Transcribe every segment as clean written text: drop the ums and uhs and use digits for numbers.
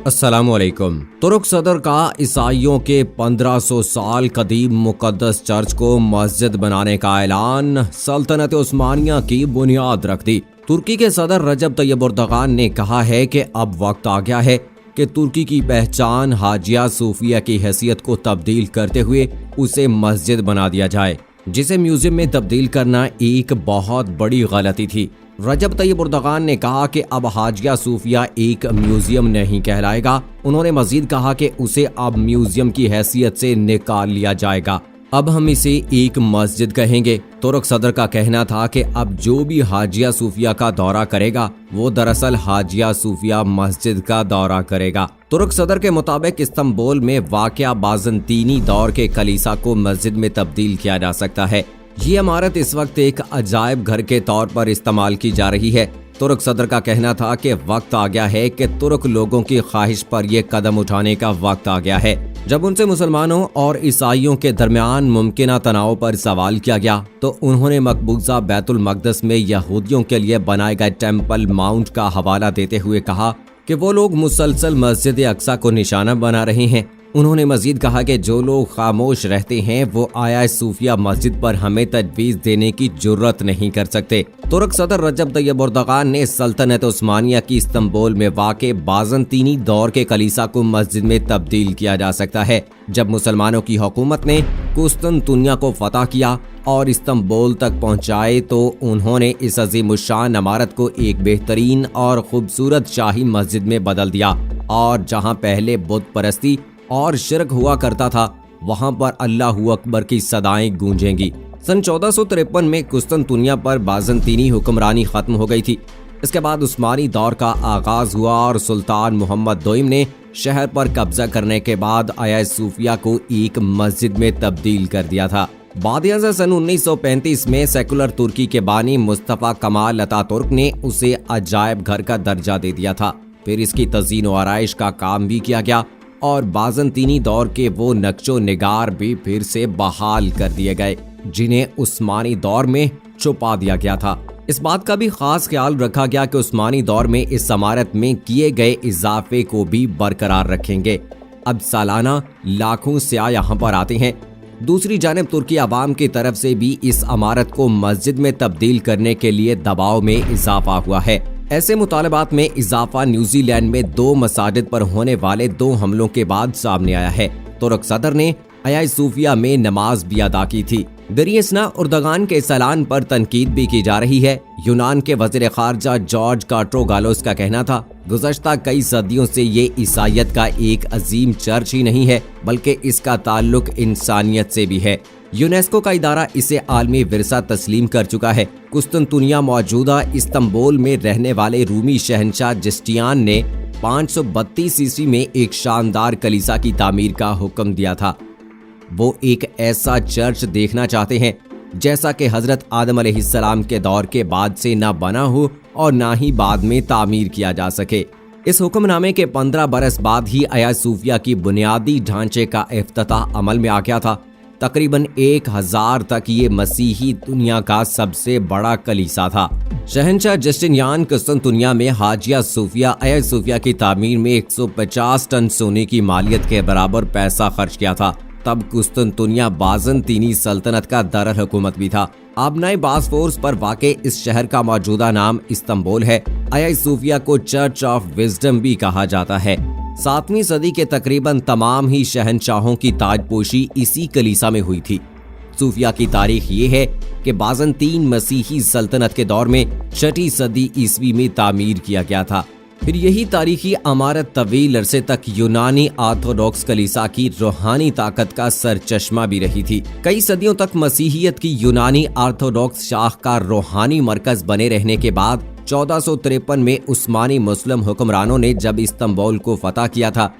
अस्सलाम वालेकुम। तुर्क सदर का ईसाइयों के 1500 साल कदीम मुकद्दस चर्च को मस्जिद बनाने का ऐलान सल्तनत उस्मानिया की बुनियाद रख दी। तुर्की के सदर रजब तैयब एर्दोगान ने कहा है कि अब वक्त आ गया है कि तुर्की की पहचान हाजिया सूफिया की हैसियत को तब्दील करते हुए उसे मस्जिद बना दिया जाए, जिसे म्यूजियम में तब्दील करना एक बहुत बड़ी गलती थी। रजब तैयब एर्दोगान ने कहा कि अब हाजिया सूफिया एक म्यूजियम नहीं कहलाएगा। उन्होंने मजीद कहा कि उसे अब म्यूजियम की हैसियत से निकाल लिया जाएगा, अब हम इसे एक मस्जिद कहेंगे। तुर्क सदर का कहना था कि अब जो भी हाजिया सूफिया का दौरा करेगा वो दरअसल हाजिया सूफिया मस्जिद का दौरा करेगा। तुर्क सदर के मुताबिक इस्तांबुल में वाक़या बाज़ंतीनी दौर के कलीसा को मस्जिद में तब्दील किया जा सकता है। ये इमारत इस वक्त एक अजायब घर के तौर पर इस्तेमाल की जा रही है। तुर्क सदर का कहना था कि वक्त आ गया है कि तुर्क लोगों की ख्वाहिश पर यह कदम उठाने का वक्त आ गया है। जब उनसे मुसलमानों और ईसाइयों के दरमियान मुमकिना तनाव पर सवाल किया गया तो उन्होंने मकबूजा बैतुल मक़दस में यहूदियों के लिए बनाए गए टेम्पल माउंट का हवाला देते हुए कहा कि वो लोग मुसलसल मस्जिद अक्सा को निशाना बना रहे हैं। उन्होंने मजीद कहा कि जो लोग खामोश रहते हैं वो आया सूफिया मस्जिद पर हमें तजवीज़ देने की जुर्रत नहीं कर सकते। तुर्क सदर रजब तैयब एर्दोगान ने सल्तनत उस्मानिया की इस्तांबुल में वाक़े बाज़ंतीनी दौर के कलीसा को मस्जिद में तब्दील किया जा सकता है। जब मुसलमानों की हुकूमत ने कुस्तुनतुनिया को फतह किया और इस्तांबुल तक पहुँचाए तो उन्होंने इस अजीमुशान इमारत को एक बेहतरीन और खूबसूरत शाही मस्जिद में बदल दिया, और जहाँ पहले बुत परस्ती और शिरक हुआ करता था वहां पर अल्लाहू अकबर की सदाएं गूंजेंगी। सन 1453 में कुस्तुनतुनिया पर बाज़ंतीनी हुक्मरानी खत्म हो गई थी। इसके बाद उस्मानी दौर का आगाज हुआ और सुल्तान मोहम्मद दोइम ने शहर पर कब्जा करने के बाद आया सूफिया को एक मस्जिद में तब्दील कर दिया था। बाद सन 1935 में सेकुलर तुर्की के बानी मुस्तफ़ा कमाल अतातुर्क ने उसे अजायब घर का दर्जा दे दिया था। फिर इसकी तज़ीन व आराइश का काम भी किया गया और बाज़ंतीनी दौर के वो नक्शो निगार भी फिर से बहाल कर दिए गए जिन्हें उस्मानी दौर में छुपा दिया गया था। इस बात का भी खास ख्याल रखा गया कि उस्मानी दौर में इस इमारत में किए गए इजाफे को भी बरकरार रखेंगे। अब सालाना लाखों सियाह यहाँ पर आते हैं। दूसरी जानिब तुर्की आवाम की तरफ से भी इस इमारत को मस्जिद में तब्दील करने के लिए दबाव में इजाफा हुआ है। ऐसे मुतालबात में इजाफा न्यूजीलैंड में 2 मसाजिद पर होने वाले 2 हमलों के बाद सामने आया है। तुर्क सदर ने आया सूफिया में नमाज भी अदा की थी। दरियसना एर्दोगान के इस ऐलान पर तनकीद भी की जा रही है। यूनान के वज़ीर ख़ारजा जॉर्ज कार्ट्रोगालोस का कहना था, गुज़श्ता कई सदियों से ये ईसाइयत का एक अजीम चर्च ही नहीं है बल्कि इसका ताल्लुक इंसानियत से भी है। यूनेस्को का इदारा इसे आलमी विरसा तस्लीम कर चुका है। कुस्तुनतुनिया मौजूदा इस्तांबुल में रहने वाले रूमी शहंशाह जस्टियान ने 532 ईस्वी में एक शानदार कलीसा की तामीर का हुक्म दिया था। वो एक ऐसा चर्च देखना चाहते हैं जैसा कि हजरत आदम अलैहिस्सलाम के दौर के बाद से ना बना हो और ना ही बाद में तामीर किया जा सके। इस हुक्मनामे के 15 बरस बाद ही आया सूफिया की बुनियादी ढांचे का इफ्तिताह अमल में आ गया था। तकरीबन 1000 तक ये मसीही दुनिया का सबसे बड़ा कलीसा था। शहंशाह जस्टिनियान कुस्तुनतुनिया में हाजिया सूफिया आया सूफिया की तामीर में 150 टन सोने की मालियत के बराबर पैसा खर्च किया था। तब कुस्तुनतुनिया बाज़ंतीनी सल्तनत का दारुल हुकूमत भी था। आबनाए बासफोर्स पर वाक़े इस शहर का मौजूदा नाम इस्तांबुल है। आया सूफिया को चर्च ऑफ विजडम भी कहा जाता है। 7वीं सदी के तकरीबन तमाम ही शहंशाहों की ताजपोशी इसी कलीसा में हुई थी। सूफिया की तारीख ये है कि बाज़ंतीन मसीही सल्तनत के दौर में 6वीं सदी ईस्वी में तामीर किया गया था। फिर यही तारीखी इमारत तवील अरसे तक यूनानी ऑर्थोडॉक्स कलीसा की रूहानी ताकत का सरचश्मा भी रही थी। कई सदियों तक मसीहियत की यूनानी ऑर्थोडॉक्स शाख का रूहानी मरकज बने रहने के बाद 1453 में उस्मानी मुस्लिम हुक्मरानों ने जब इस्तांबुल को फतह किया था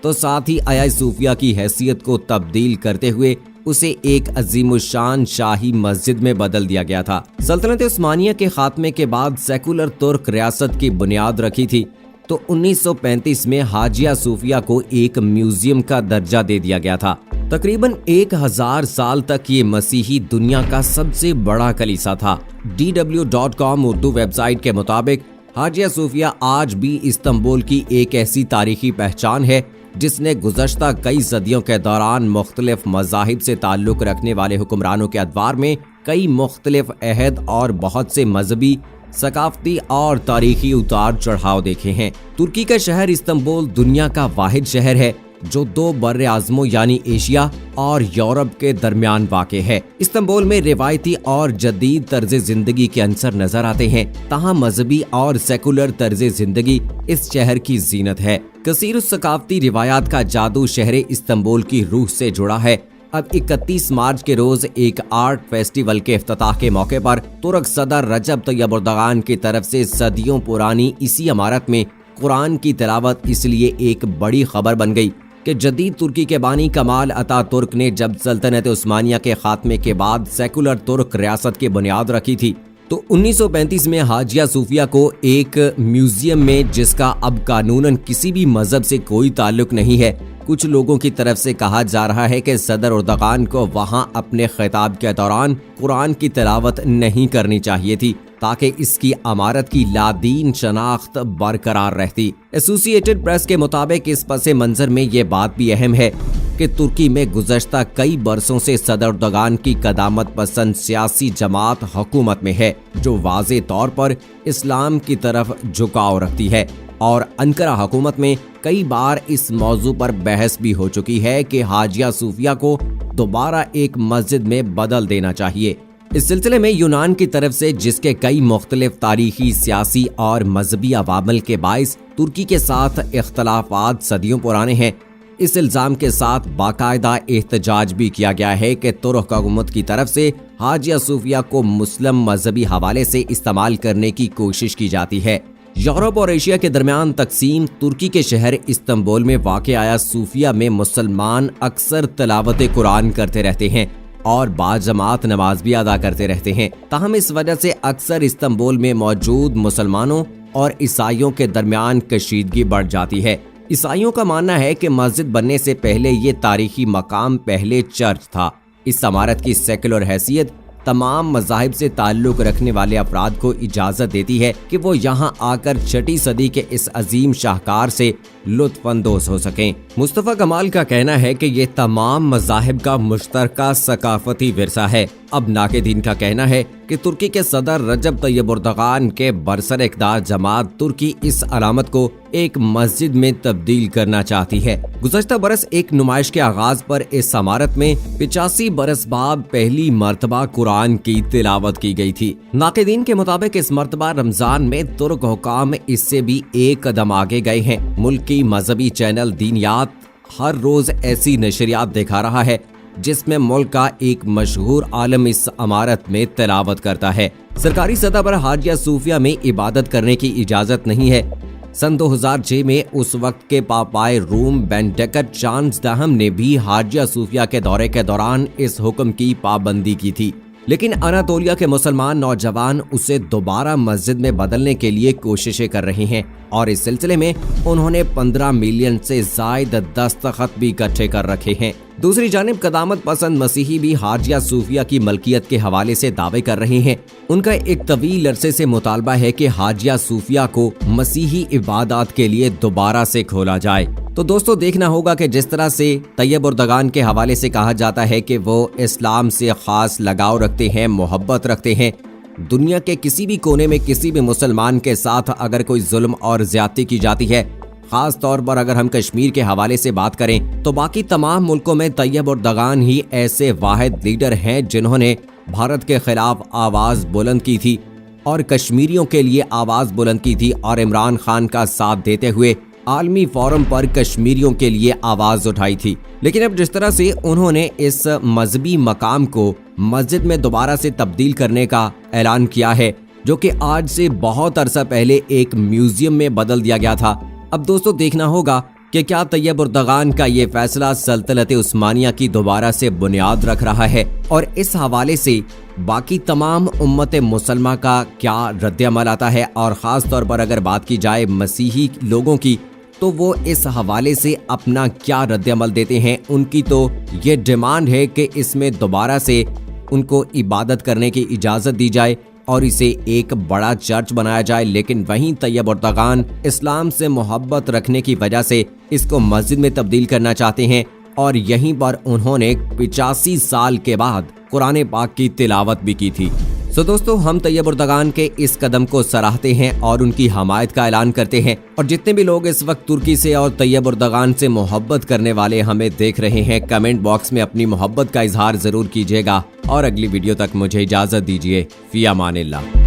तो साथ ही आया सूफिया की हैसियत को तब्दील करते हुए उसे एक अजीमुशान शाही मस्जिद में बदल दिया गया था। सल्तनत उस्मानिया के खात्मे के बाद सेकुलर तुर्क रियासत की बुनियाद रखी थी तो 1935 में हाजिया सूफिया को एक म्यूजियम का दर्जा दे दिया गया था। तकरीबन 1000 साल तक ये मसीही दुनिया का सबसे बड़ा कलीसा था। DW.com उर्दू वेबसाइट के मुताबिक حاجیہ صوفیہ آج بھی استنبول کی ایک ایسی تاریخی پہچان ہے جس نے گزشتہ کئی صدیوں کے دوران مختلف مذاہب سے تعلق رکھنے والے حکمرانوں کے ادوار میں کئی مختلف عہد اور بہت سے مذہبی، ثقافتی اور تاریخی اتار چڑھاؤ دیکھے ہیں۔ ترکی کا شہر استنبول دنیا کا واحد شہر ہے جو دو بر اعظموں یعنی ایشیا اور یورپ کے درمیان واقع ہے۔ استنبول میں روایتی اور جدید طرز زندگی کے عنصر نظر آتے ہیں، تاہم مذہبی اور سیکولر طرز زندگی اس شہر کی زینت ہے۔ کثیر الثقافتی روایات کا جادو شہر استنبول کی روح سے جڑا ہے۔ اب 31 مارچ کے روز ایک آرٹ فیسٹیول کے افتتاح کے موقع پر ترک صدر رجب طیب اردوغان کی طرف سے صدیوں پرانی اسی عمارت میں قرآن کی تلاوت اس لیے ایک بڑی خبر بن گئی کہ جدید ترکی کے بانی کمال اتا ترک نے جب سلطنت عثمانیہ کے خاتمے کے بعد سیکولر ترک ریاست کی بنیاد رکھی تھی تو 1935 میں حاجیہ صوفیہ کو ایک میوزیم میں، جس کا اب قانوناً کسی بھی مذہب سے کوئی تعلق نہیں ہے، کچھ لوگوں کی طرف سے کہا جا رہا ہے کہ صدر اردوغان کو وہاں اپنے خطاب کے دوران قرآن کی تلاوت نہیں کرنی چاہیے تھی تاکہ اس کی عمارت کی لادین شناخت برقرار رہتی۔ ایسوسی ایٹڈ پریس کے مطابق اس پس منظر میں یہ بات بھی اہم ہے کہ ترکی میں گزشتہ کئی برسوں سے صدر اردوغان کی قدامت پسند سیاسی جماعت حکومت میں ہے جو واضح طور پر اسلام کی طرف جھکاؤ رکھتی ہے، اور انقرہ حکومت میں کئی بار اس موضوع پر بحث بھی ہو چکی ہے کہ حاجیہ صوفیہ کو دوبارہ ایک مسجد میں بدل دینا چاہیے۔ اس سلسلے میں یونان کی طرف سے، جس کے کئی مختلف تاریخی، سیاسی اور مذہبی عوامل کے باعث ترکی کے ساتھ اختلافات صدیوں پرانے ہیں، اس الزام کے ساتھ باقاعدہ احتجاج بھی کیا گیا ہے کہ ترک حکومت کی طرف سے حاجیہ صوفیہ کو مسلم مذہبی حوالے سے استعمال کرنے کی کوشش کی جاتی ہے۔ یورپ اور ایشیا کے درمیان تقسیم ترکی کے شہر استنبول میں واقع آیا صوفیہ میں مسلمان اکثر تلاوت قرآن کرتے رہتے ہیں اور باجماعت نماز بھی ادا کرتے رہتے ہیں، تاہم اس وجہ سے اکثر استنبول میں موجود مسلمانوں اور عیسائیوں کے درمیان کشیدگی بڑھ جاتی ہے۔ عیسائیوں کا ماننا ہے کہ مسجد بننے سے پہلے یہ تاریخی مقام پہلے چرچ تھا۔ اس عمارت کی سیکولر حیثیت تمام مذاہب سے تعلق رکھنے والے افراد کو اجازت دیتی ہے کہ وہ یہاں آ کر 6 صدی کے اس عظیم شاہکار سے لطف اندوز ہو سکیں۔ مصطفیٰ کمال کا کہنا ہے کہ یہ تمام مذاہب کا مشترکہ ثقافتی ورثہ ہے۔ اب ناقدین کا کہنا ہے کہ ترکی کے صدر رجب طیب اردوغان کے برسر اقتدار جماعت ترکی اس علامت کو ایک مسجد میں تبدیل کرنا چاہتی ہے۔ گزشتہ برس ایک نمائش کے آغاز پر اس عمارت میں 85 برس بعد پہلی مرتبہ قرآن کی تلاوت کی گئی تھی۔ ناقدین کے مطابق اس مرتبہ رمضان میں ترک حکام اس سے بھی ایک قدم آگے گئے ہیں۔ ملکی مذہبی چینل دینیات ہر روز ایسی نشریات دکھا رہا ہے جس میں ملک کا ایک مشہور عالم اس عمارت میں تلاوت کرتا ہے۔ سرکاری سطح پر حاجیہ صوفیہ میں عبادت کرنے کی اجازت نہیں ہے۔ سن 2006 میں اس وقت کے پاپائے روم بینڈکٹ چارلس نے بھی حاجیہ صوفیہ کے دورے کے دوران اس حکم کی پابندی کی تھی، لیکن اناطولیہ کے مسلمان نوجوان اسے دوبارہ مسجد میں بدلنے کے لیے کوششیں کر رہے ہیں اور اس سلسلے میں انہوں نے 15 ملین سے زائد دستخط بھی اکٹھے کر رکھے ہیں۔ دوسری جانب قدامت پسند مسیحی بھی حاجیہ صوفیہ کی ملکیت کے حوالے سے دعوے کر رہے ہیں۔ ان کا ایک طویل عرصے سے مطالبہ ہے کہ حاجیہ صوفیہ کو مسیحی عبادات کے لیے دوبارہ سے کھولا جائے۔ تو دوستو، دیکھنا ہوگا کہ جس طرح سے طیب اردوغان کے حوالے سے کہا جاتا ہے کہ وہ اسلام سے خاص لگاؤ رکھتے ہیں، محبت رکھتے ہیں، دنیا کے کسی بھی کونے میں کسی بھی مسلمان کے ساتھ اگر کوئی ظلم اور زیادتی کی جاتی ہے، خاص طور پر اگر ہم کشمیر کے حوالے سے بات کریں تو باقی تمام ملکوں میں طیب اردوغان ہی ایسے واحد لیڈر ہیں جنہوں نے بھارت کے خلاف آواز بلند کی تھی اور کشمیریوں کے لیے آواز بلند کی تھی، اور عمران خان کا ساتھ دیتے ہوئے عالمی فورم پر کشمیریوں کے لیے آواز اٹھائی تھی۔ لیکن اب جس طرح سے انہوں نے اس مذہبی مقام کو مسجد میں دوبارہ سے تبدیل کرنے کا اعلان کیا ہے، جو کہ آج سے بہت عرصہ پہلے ایک میوزیم میں بدل دیا گیا تھا، اب دوستو دیکھنا ہوگا کہ کیا طیب اردوغان کا یہ فیصلہ سلطنت عثمانیہ کی دوبارہ سے بنیاد رکھ رہا ہے، اور اس حوالے سے باقی تمام امت مسلمہ کا کیا رد عمل آتا ہے، اور خاص طور پر اگر بات کی جائے مسیحی لوگوں کی تو وہ اس حوالے سے اپنا کیا رد عمل دیتے ہیں۔ ان کی تو یہ ڈیمانڈ ہے کہ اس میں دوبارہ سے ان کو عبادت کرنے کی اجازت دی جائے और इसे एक बड़ा चर्च बनाया जाए, लेकिन वहीं तैयब एर्दोगान इस्लाम से मोहब्बत रखने की वजह से इसको मस्जिद में तब्दील करना चाहते हैं और यहीं पर उन्होंने 85 साल के बाद कुरान पाक की तिलावत भी की थी। तो दोस्तों, हम तैयब एर्दोगान के इस कदम को सराहते हैं और उनकी हमायत का ऐलान करते हैं। और जितने भी लोग इस वक्त तुर्की से और तैयब एर्दोगान से मोहब्बत करने वाले हमें देख रहे हैं, कमेंट बॉक्स में अपनी मोहब्बत का इजहार जरूर कीजिएगा और अगली वीडियो तक मुझे इजाजत दीजिए। फी अमानिल्लाह।